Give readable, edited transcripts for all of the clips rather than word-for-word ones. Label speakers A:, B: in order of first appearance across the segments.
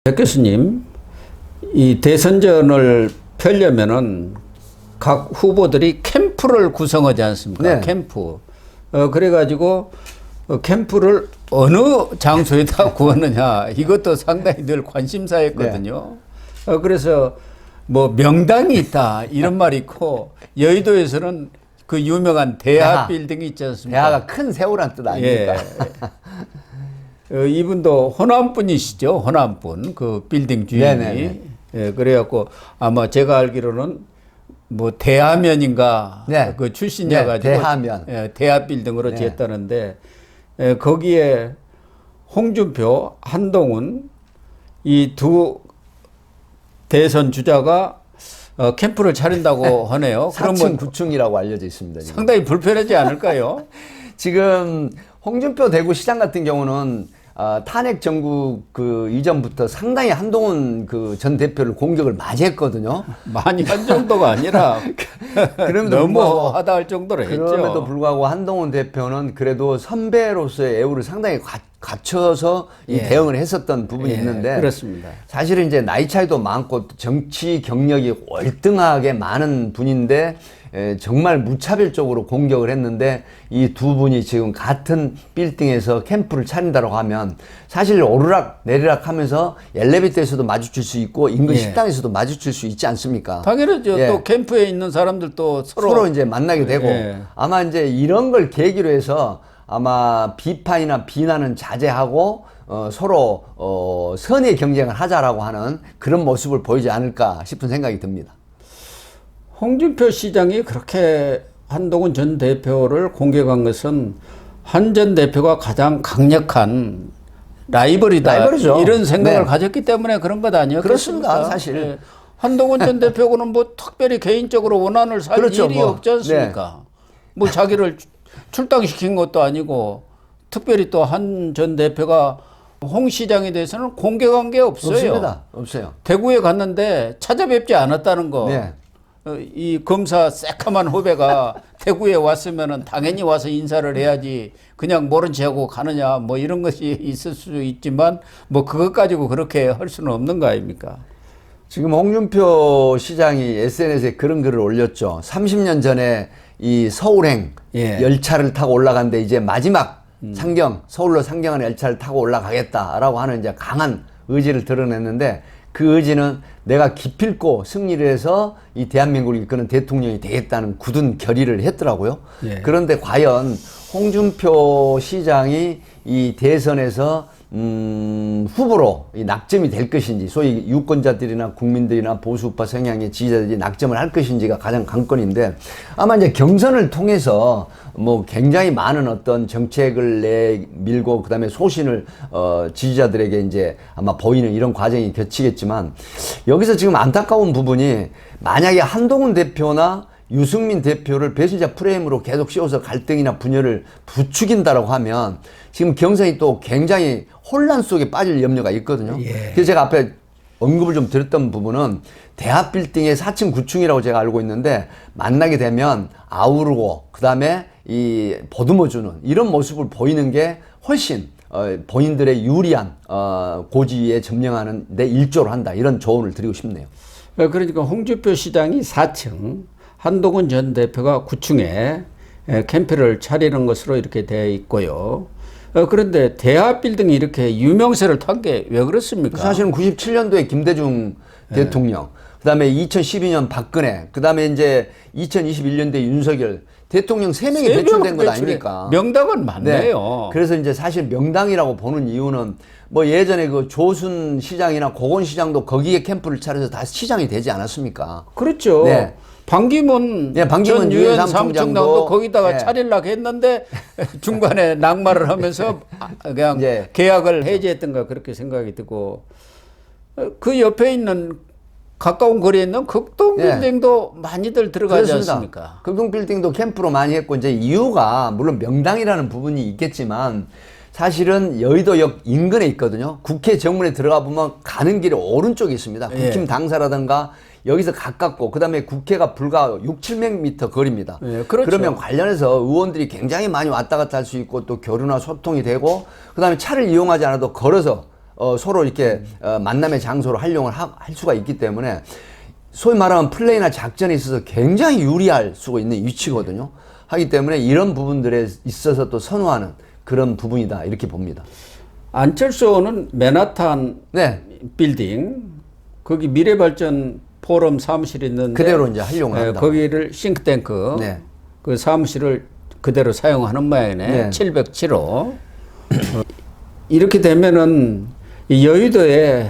A: 백 교수님, 이 대선전을 펴려면은 각 후보들이 캠프를 구성하지 않습니까?
B: 네.
A: 캠프. 그래가지고 캠프를 어느 장소에다 구하느냐 이것도 상당히 늘 관심사였거든요. 그래서 뭐 명당이 있다 이런 말이 있고 여의도에서는 그 유명한 대하 빌딩이 있지 않습니까?
B: 대하가 큰 새우란 뜻 아닙니까?
A: 이분도 호남 분이시죠. 호남 분. 그 빌딩 주인이.
B: 네네네.
A: 예, 그래갖고 아마 제가 알기로는 뭐 대하면인가
B: 네.
A: 그 출신이어가지고
B: 네, 대하면.
A: 예, 대하 빌딩으로
B: 네.
A: 지었다는데 거기에 홍준표, 한동훈 이 두 대선 주자가 캠프를 차린다고 하네요.
B: 4층, 9층이라고 알려져 있습니다. 지금.
A: 상당히 불편하지 않을까요?
B: 지금 홍준표 대구시장 같은 경우는 탄핵 정국 그 이전부터 상당히 한동훈 그 전 대표를 공격을 많이 했거든요.
A: 많이 한 정도가 아니라 너무 하다 할 정도로 했죠.
B: 그럼에도 불구하고 한동훈 대표는 그래도 선배로서의 애우를 상당히 갖춰서 이 대응을 했었던 부분이 있는데
A: 그렇습니다.
B: 사실은 이제 나이 차이도 많고 정치 경력이 월등하게 많은 분인데 정말 무차별적으로 공격을 했는데 이 두 분이 지금 같은 빌딩에서 캠프를 차린다고 하면 사실 오르락 내리락 하면서 엘리베이터에서도 마주칠 수 있고 인근 식당에서도 마주칠 수 있지 않습니까?
A: 당연하죠. 또 캠프에 있는 사람들도 서로
B: 이제 만나게 되고 아마 이제 이런 걸 계기로 해서 아마 비판이나 비난은 자제하고 서로 선의 경쟁을 하자라고 하는 그런 모습을 보이지 않을까 싶은 생각이 듭니다.
A: 홍준표 시장이 그렇게 한동훈 전 대표를 공격한 것은 한 전 대표가 가장 강력한 라이벌이죠. 이런 생각을 가졌기 때문에 그런 것 아니에요?
B: 그렇습니다. 사실.
A: 네. 한동훈 전 대표는 뭐 특별히 개인적으로 원한을 살 일이 없지 않습니까? 뭐 자기를 출당시킨 것도 아니고 특별히 또 한 전 대표가 홍 시장에 대해서는 공격한 게 없어요.
B: 없습니다. 없어요.
A: 대구에 갔는데 찾아뵙지 않았다는 거. 이 검사 새까만 후배가 대구에 왔으면은 당연히 와서 인사를 해야지 그냥 모른 체하고 가느냐 뭐 이런 것이 있을 수 있지만 뭐 그것 가지고 그렇게 할 수는 없는 거 아닙니까?
B: 지금 홍준표 시장이 SNS에 그런 글을 올렸죠. 30년 전에 이 서울행 열차를 타고 올라갔는데 이제 마지막 상경, 서울로 상경하는 열차를 타고 올라가겠다라고 하는 이제 강한 의지를 드러냈는데 그 의지는 내가 기필코 승리를 해서 이 대한민국을 이끄는 대통령이 되겠다는 굳은 결의를 했더라고요. 그런데 과연 홍준표 시장이 이 대선에서 후보로 이 낙점이 될 것인지, 소위 유권자들이나 국민들이나 보수우파 성향의 지지자들이 낙점을 할 것인지가 가장 관건인데, 아마 이제 경선을 통해서 뭐 굉장히 많은 어떤 정책을 내밀고 그다음에 소신을 지지자들에게 이제 아마 보이는 이런 과정이 겹치겠지만, 여기서 지금 안타까운 부분이 만약에 한동훈 대표나 유승민 대표를 배신자 프레임으로 계속 씌워서 갈등이나 분열을 부추긴다라고 하면 지금 경선이 또 굉장히 혼란 속에 빠질 염려가 있거든요. 그래서 제가 앞에 언급을 좀 드렸던 부분은 대하 빌딩의 4층, 9층이라고 제가 알고 있는데 만나게 되면 아우르고 그다음에 이 보듬어주는 이런 모습을 보이는 게 훨씬 본인들의 유리한 고지에 점령하는 데 일조를 한다. 이런 조언을 드리고 싶네요.
A: 그러니까 홍준표 시장이 4층, 한동훈 전 대표가 9층에 캠프를 차리는 것으로 이렇게 되어 있고요. 그런데 대하 빌딩이 이렇게 유명세를 탄 게 왜 그렇습니까?
B: 사실은 97년도에 김대중 대통령, 그 다음에 2012년 박근혜, 그 다음에 이제 2021년도에 윤석열 대통령 3명이 배출된 것 아닙니까?
A: 명당은 많네요.
B: 그래서 이제 사실 명당이라고 보는 이유는 뭐 예전에 그 조순 시장이나 고건 시장도 거기에 캠프를 차려서 다 시장이 되지 않았습니까?
A: 그렇죠. 반기문 전 유엔 사무총장도 거기다가 차리려고 했는데 중간에 낙마를 하면서 그냥 계약을 해지했던가 그렇게 생각이 들고, 그 옆에 있는 가까운 거리에 있는 극동 빌딩도 많이들 들어가지 않습니까?
B: 극동 빌딩도 캠프로 많이 했고, 이제 이유가 물론 명당이라는 부분이 있겠지만 사실은 여의도역 인근에 있거든요. 국회 정문에 들어가 보면 가는 길에 오른쪽에 있습니다. 국힘 당사라든가 여기서 가깝고, 그 다음에 국회가 불과 6, 700m 거리입니다.
A: 그렇죠.
B: 그러면 관련해서 의원들이 굉장히 많이 왔다 갔다 할 수 있고 또 교류나 소통이 되고, 그 다음에 차를 이용하지 않아도 걸어서 서로 이렇게 만남의 장소로 활용을 할 수가 있기 때문에 소위 말하면 플레이나 작전에 있어서 굉장히 유리할 수가 있는 위치거든요. 하기 때문에 이런 부분들에 있어서 또 선호하는 그런 부분이다 이렇게 봅니다.
A: 안철수 의원은 맨하탄
B: 네.
A: 빌딩 거기 미래발전 포럼 사무실이 있는데
B: 그대로 이제 활용을 한다.
A: 거기를 싱크탱크
B: 네.
A: 그 사무실을 그대로 사용하는 모양이네.
B: 네.
A: 707호. 이렇게 되면은 이 여의도에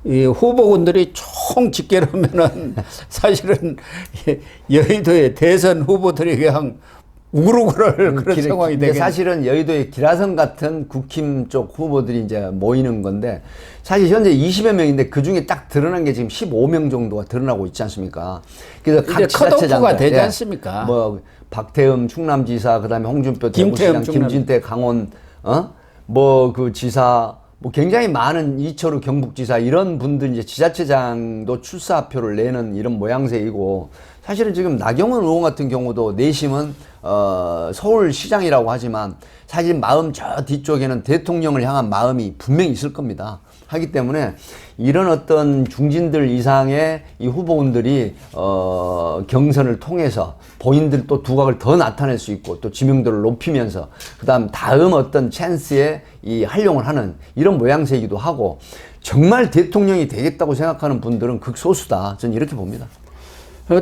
A: 이 후보군들이 총 집결하면은 사실은 여의도의 대선 후보들이 그냥 우글우글 그런 상황이 되겠네.
B: 사실은 여의도의 기라성 같은 국힘 쪽 후보들이 이제 모이는 건데 사실 현재 20여 명인데 그 중에 딱 드러난 게 지금 15명 정도가 드러나고 있지 않습니까? 그래서 각
A: 컷오프가 되지 않습니까?
B: 뭐 박태흠 충남지사, 그다음에 홍준표
A: 김태흠
B: 대구시장, 김진태 강원, 뭐 그 지사, 뭐 굉장히 많은 이철우 경북지사 이런 분들 이제 지자체장도 출사표를 내는 이런 모양새이고 사실은 지금 나경원 의원 같은 경우도 내심은 서울시장이라고 하지만 사실 마음 저 뒤쪽에는 대통령을 향한 마음이 분명히 있을 겁니다. 하기 때문에 이런 어떤 중진들 이상의 이 후보군들이 경선을 통해서 본인들 또 두각을 더 나타낼 수 있고 또 지명도를 높이면서 다음 어떤 찬스에 이 활용을 하는 이런 모양새이기도 하고 정말 대통령이 되겠다고 생각하는 분들은 극소수다. 저는 이렇게 봅니다.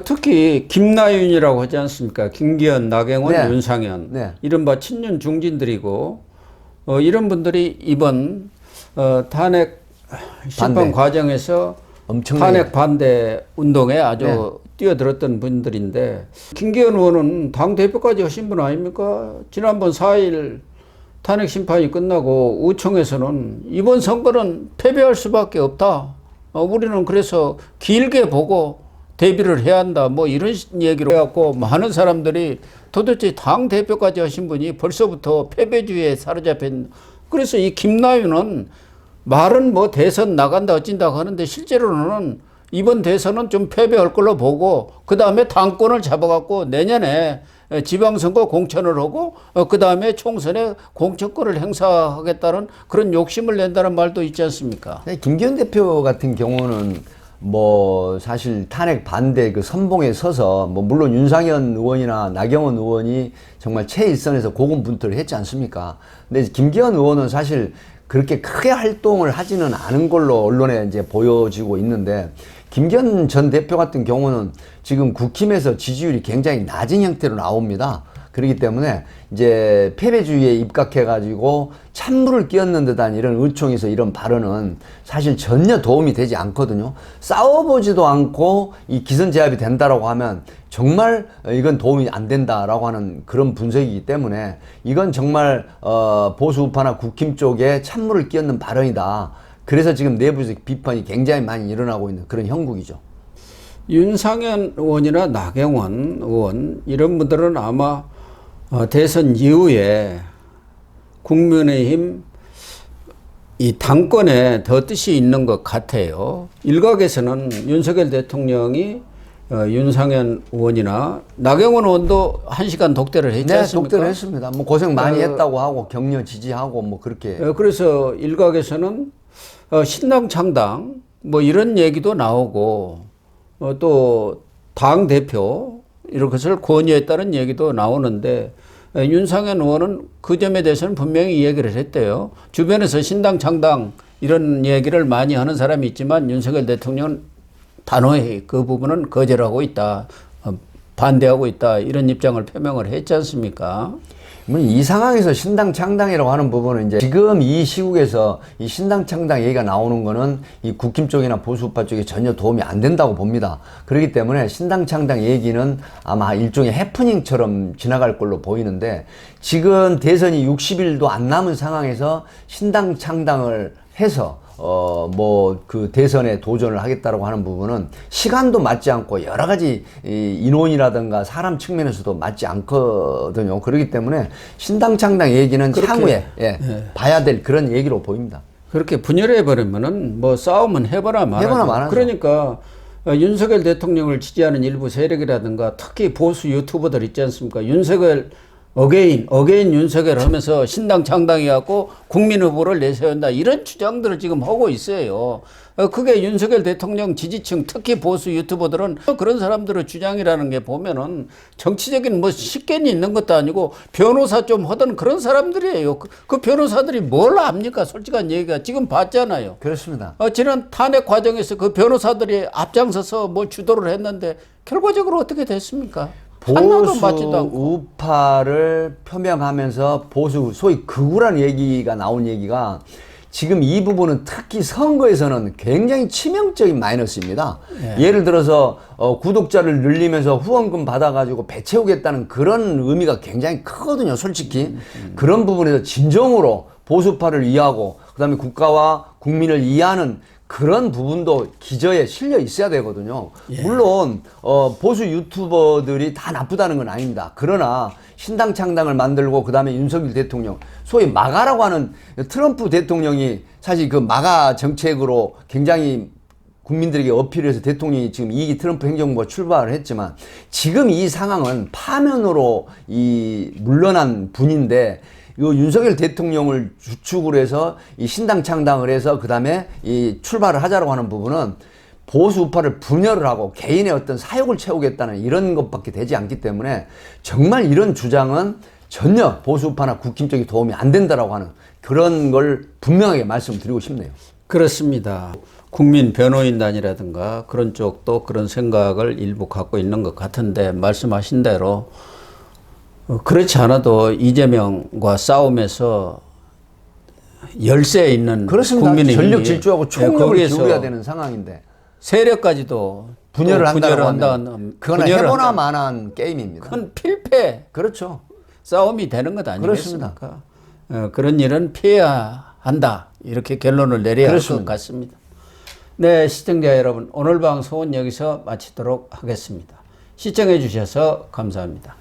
A: 특히 김나윤이라고 하지 않습니까? 김기현, 나경원,
B: 네.
A: 윤상현
B: 네.
A: 이른바 친윤 중진들이고 이런 분들이 이번 탄핵 심판
B: 반대.
A: 과정에서
B: 엄청나게.
A: 탄핵 반대 운동에 아주
B: 네.
A: 뛰어들었던 분들인데 김기현 의원은 당대표까지 하신 분 아닙니까? 지난번 4일 탄핵 심판이 끝나고 우총에서는 이번 선거는 패배할 수밖에 없다. 우리는 그래서 길게 보고 대비를 해야 한다. 뭐 이런 얘기로 해갖고 많은 사람들이 도대체 당 대표까지 하신 분이 벌써부터 패배주의에 사로잡힌. 그래서 이 김나윤은 말은 뭐 대선 나간다 어찐다고 하는데 실제로는 이번 대선은 좀 패배할 걸로 보고 그 다음에 당권을 잡아갖고 내년에 지방선거 공천을 하고 그 다음에 총선에 공천권을 행사하겠다는 그런 욕심을 낸다는 말도 있지 않습니까?
B: 김기현 대표 같은 경우는 뭐 사실 탄핵 반대 그 선봉에 서서 뭐 물론 윤상현 의원이나 나경원 의원이 정말 최일선에서 고군분투를 했지 않습니까? 근데 김기현 의원은 사실 그렇게 크게 활동을 하지는 않은 걸로 언론에 이제 보여지고 있는데 김기현 전 대표 같은 경우는 지금 국힘에서 지지율이 굉장히 낮은 형태로 나옵니다. 그렇기 때문에 이제 패배주의에 입각해가지고 찬물을 끼얹는 듯한 이런 의총에서 이런 발언은 사실 전혀 도움이 되지 않거든요. 싸워보지도 않고 이 기선제압이 된다라고 하면 정말 이건 도움이 안 된다라고 하는 그런 분석이기 때문에 이건 정말 보수 우파나 국힘 쪽에 찬물을 끼얹는 발언이다. 그래서 지금 내부적 비판이 굉장히 많이 일어나고 있는 그런 형국이죠.
A: 윤상현 의원이나 나경원 의원 이런 분들은 아마 대선 이후에 국민의힘 이 당권에 더 뜻이 있는 것 같아요. 일각에서는 윤석열 대통령이 윤상현 의원이나 나경원 의원도 1시간 독대를 했지 않습니까?
B: 독대를 했습니다. 뭐 고생 많이 했다고 하고 격려 지지하고 뭐 그렇게.
A: 그래서 일각에서는 신당 창당 뭐 이런 얘기도 나오고 또 당 대표 이런 것을 권유했다는 얘기도 나오는데 윤상현 의원은 그 점에 대해서는 분명히 얘기를 했대요. 주변에서 신당 창당 이런 얘기를 많이 하는 사람이 있지만 윤석열 대통령은 단호히 그 부분은 거절하고 있다. 반대하고 있다. 이런 입장을 표명을 했지 않습니까?
B: 이 상황에서 신당 창당이라고 하는 부분은 이제 지금 이 시국에서 이 신당 창당 얘기가 나오는 거는 이 국힘 쪽이나 보수우파 쪽에 전혀 도움이 안 된다고 봅니다. 그렇기 때문에 신당 창당 얘기는 아마 일종의 해프닝처럼 지나갈 걸로 보이는데 지금 대선이 60일도 안 남은 상황에서 신당 창당을 해서 뭐 그 대선에 도전을 하겠다라고 하는 부분은 시간도 맞지 않고 여러 가지 인원이라든가 사람 측면에서도 맞지 않거든요. 그렇기 때문에 신당 창당 얘기는 향후에 봐야 될 그런 얘기로 보입니다.
A: 그렇게 분열해 버리면은 뭐 싸움은 해보나 말하죠. 그러니까 윤석열 대통령을 지지하는 일부 세력이라든가 특히 보수 유튜버들 있지 않습니까? 윤석열 어게인 윤석열 하면서 신당 창당해갖고 국민 후보를 내세운다. 이런 주장들을 지금 하고 있어요. 그게 윤석열 대통령 지지층, 특히 보수 유튜버들은 그런 사람들의 주장이라는 게 보면은 정치적인 뭐 식견이 있는 것도 아니고 변호사 좀 하던 그런 사람들이에요. 그 변호사들이 뭘 압니까? 솔직한 얘기가 지금 봤잖아요.
B: 그렇습니다.
A: 지난 탄핵 과정에서 그 변호사들이 앞장서서 뭐 주도를 했는데 결과적으로 어떻게 됐습니까?
B: 보수 우파를 표명하면서 보수 소위 극우라는 얘기가 나온 얘기가 지금 이 부분은 특히 선거에서는 굉장히 치명적인 마이너스입니다. 예를 들어서 구독자를 늘리면서 후원금 받아가지고 배 채우겠다는 그런 의미가 굉장히 크거든요. 솔직히 그런 부분에서 진정으로 보수파를 이해하고 그다음에 국가와 국민을 이해하는 그런 부분도 기저에 실려 있어야 되거든요. 물론 보수 유튜버들이 다 나쁘다는 건 아닙니다. 그러나 신당 창당을 만들고 그다음에 윤석열 대통령 소위 마가라고 하는 트럼프 대통령이 사실 그 마가 정책으로 굉장히 국민들에게 어필해서 대통령이 지금 2기 트럼프 행정부가 출발을 했지만 지금 이 상황은 파면으로 물러난 분인데 이 윤석열 대통령을 주축으로 해서 이 신당 창당을 해서 그다음에 이 출발을 하자라고 하는 부분은 보수 우파를 분열을 하고 개인의 어떤 사욕을 채우겠다는 이런 것밖에 되지 않기 때문에 정말 이런 주장은 전혀 보수 우파나 국힘 쪽에 도움이 안 된다라고 하는 그런 걸 분명하게 말씀드리고 싶네요.
A: 그렇습니다. 국민 변호인단이라든가 그런 쪽도 그런 생각을 일부 갖고 있는 것 같은데 말씀하신 대로 그렇지 않아도 이재명과 싸움에서 열세에 있는
B: 그렇습니다.
A: 국민의
B: 전력 질주하고 총력을
A: 거기에서
B: 기울여야 되는 상황인데
A: 세력까지도
B: 분열을 한다고
A: 한다.
B: 그건 해보나 마나한 게임입니다.
A: 그건 필패
B: 그렇죠.
A: 싸움이 되는 것 아니겠습니까? 그런 일은 피해야 한다. 이렇게 결론을 내려야 할 것 같습니다. 네, 시청자 여러분, 오늘 방송은 여기서 마치도록 하겠습니다. 시청해 주셔서 감사합니다.